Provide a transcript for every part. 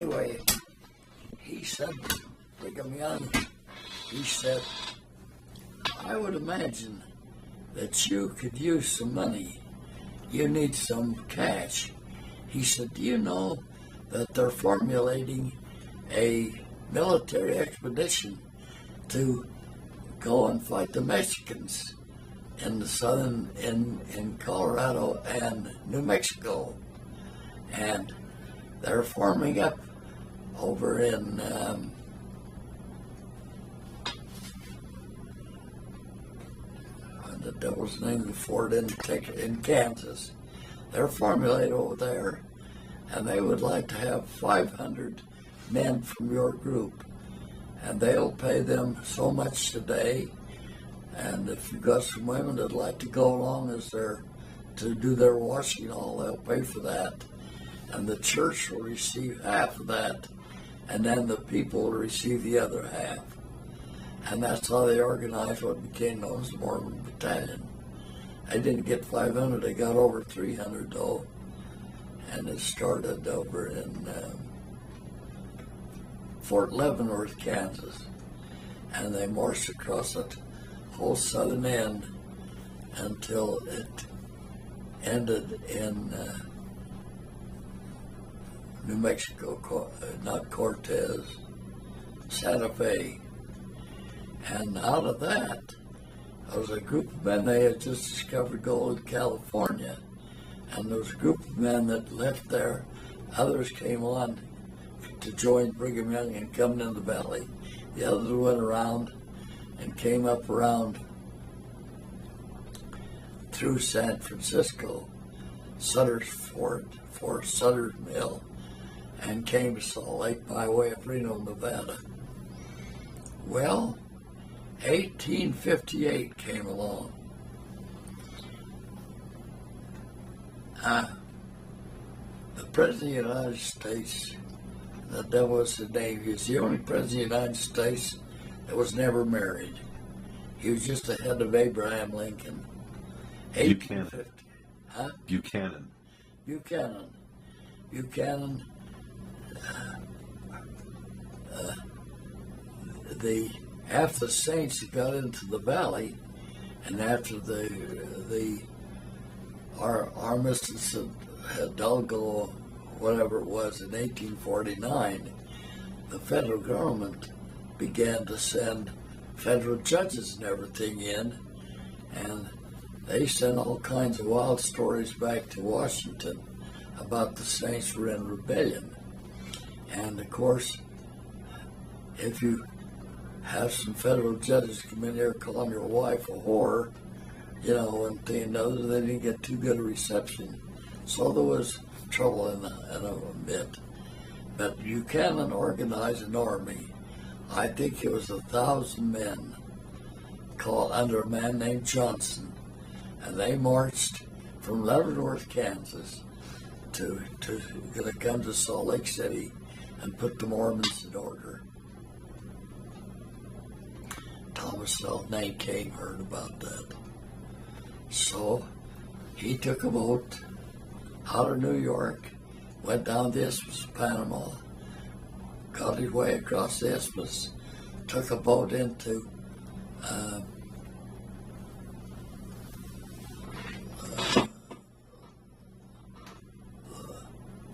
anyway, he said, Brigham Young, he said, I would imagine that you could use some money. You need some cash. He said, do you know that they're formulating a military expedition to go and fight the Mexicans in the southern, in Colorado and New Mexico? And they're forming up over in the devil's name, the fort in Kansas. They're formulated over there, and they would like to have 500 men from your group, and they'll pay them so much today. And if you've got some women that'd like to go along as to do their washing and all, they'll pay for that. And the church will receive half of that, and then the people will receive the other half. And that's how they organized what became known as the Mormon Battalion. They didn't get 500, they got over 300 though. And it started over in Fort Leavenworth, Kansas. And they marched across the whole southern end until it ended in New Mexico, not Cortez, Santa Fe. And out of that, there was a group of men, they had just discovered gold in California. And there was a group of men that left there. Others came on to join Brigham Young and come in the valley. The others went around and came up around through San Francisco, Sutter's Fort Sutter's Mill, and came to Salt Lake by way of Reno, Nevada. Well, 1858 came along. The President of the United States, that was his name, he was the only President of the United States that was never married. He was just ahead of Abraham Lincoln. Buchanan. Huh? Buchanan. Buchanan. After the Saints got into the valley, and after the armistice of Hidalgo, whatever it was, in 1849, the federal government began to send federal judges and everything in, and they sent all kinds of wild stories back to Washington about the Saints were in rebellion. And of course, if you have some federal judges come in here calling your wife a whore, and thing others, they didn't get too good a reception. So there was trouble in a bit. But Buchanan organized an army. I think it was 1,000 men called under a man named Johnson. And they marched from Leavenworth, Kansas to come to Salt Lake City and put the Mormons in order. Thomas Name King heard about that. So he took a boat out of New York, went down the Isthmus of Panama, got his way across the Isthmus, took a boat into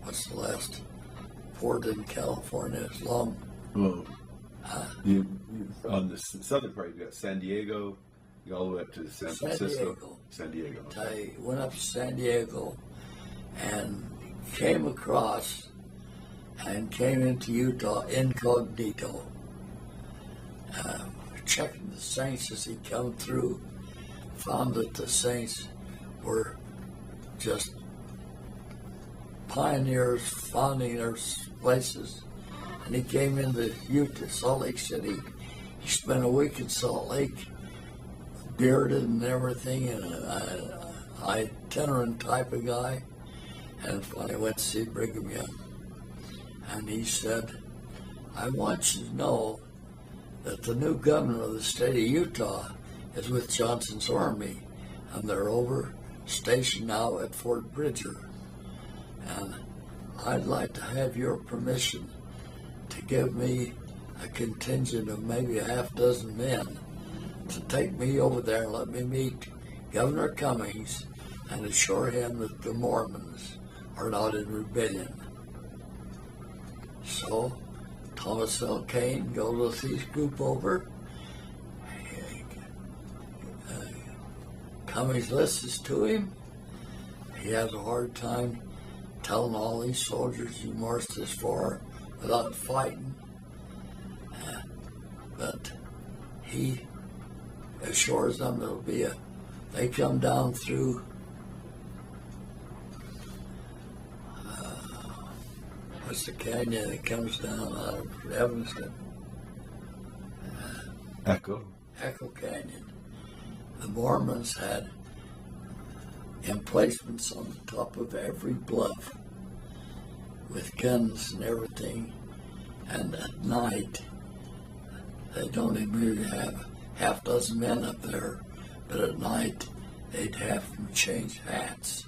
what's the last port in California? It's long. Well, on the southern part, you got San Diego, you go all the way up to San Francisco. San Diego. I went up to San Diego and came across and came into Utah incognito, checking the Saints as he come through, found that the Saints were just pioneers founding their places. And he came into Utah, Salt Lake City. He spent a week in Salt Lake, bearded and everything, and an itinerant type of guy. And finally went to see Brigham Young. And he said, I want you to know that the new governor of the state of Utah is with Johnson's army, and they're over stationed now at Fort Bridger. And I'd like to have your permission to give me a contingent of maybe a half dozen men to take me over there and let me meet Governor Cummings and assure him that the Mormons are not in rebellion. So Thomas L. Kane goes with his group over. Cummings listens to him. He has a hard time telling all these soldiers he marched this far without fighting. But he assures them there'll be they come down through what's the canyon that comes down out of Evanston? Echo Canyon. The Mormons had emplacements on the top of every bluff with guns and everything, and at night they don't even have half dozen men up there, but at night they'd have them change hats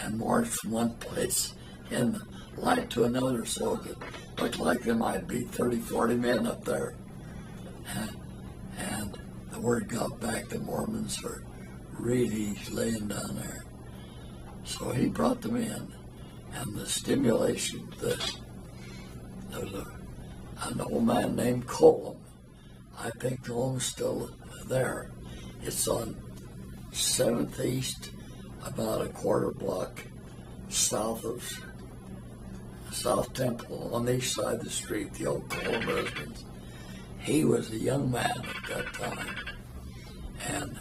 and march from one place in the light to another, so it looked like there might be 30, 40 men up there. And the word got back, the Mormons are really laying down there. So he brought them in, and the stimulation, there was an old man named Colum. I think the home's still there. It's on 7th East, about a quarter block south of South Temple, on the east side of the street, the old Colum residence. He was a young man at that time, and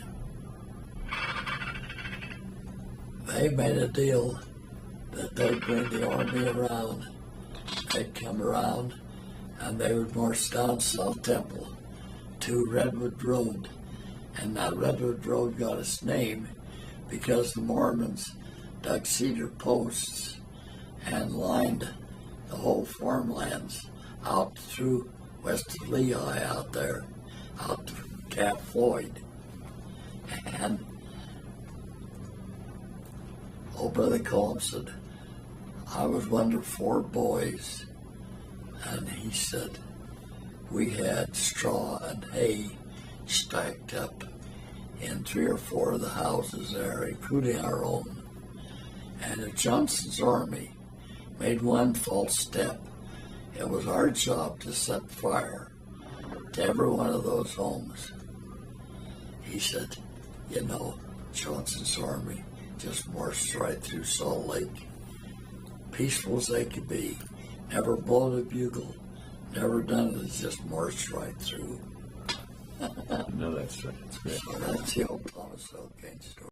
they made a deal that they'd bring the army around. They'd come around, and they would march down South Temple to Redwood Road. And that Redwood Road got its name because the Mormons dug cedar posts and lined the whole farmlands out through west of Lehigh out there, out to Camp Floyd. And old Brother Colum said, I was one of 4 boys, and he said, we had straw and hay stacked up in 3 or 4 of the houses there, including our own. And if Johnson's army made one false step, it was our job to set fire to every one of those homes. He said, you know, Johnson's army just marched right through Salt Lake, peaceful as they could be, never blown a bugle, never done it, just marched right through. No, that's right. That's great. So that's the old Thomas L. Kane story.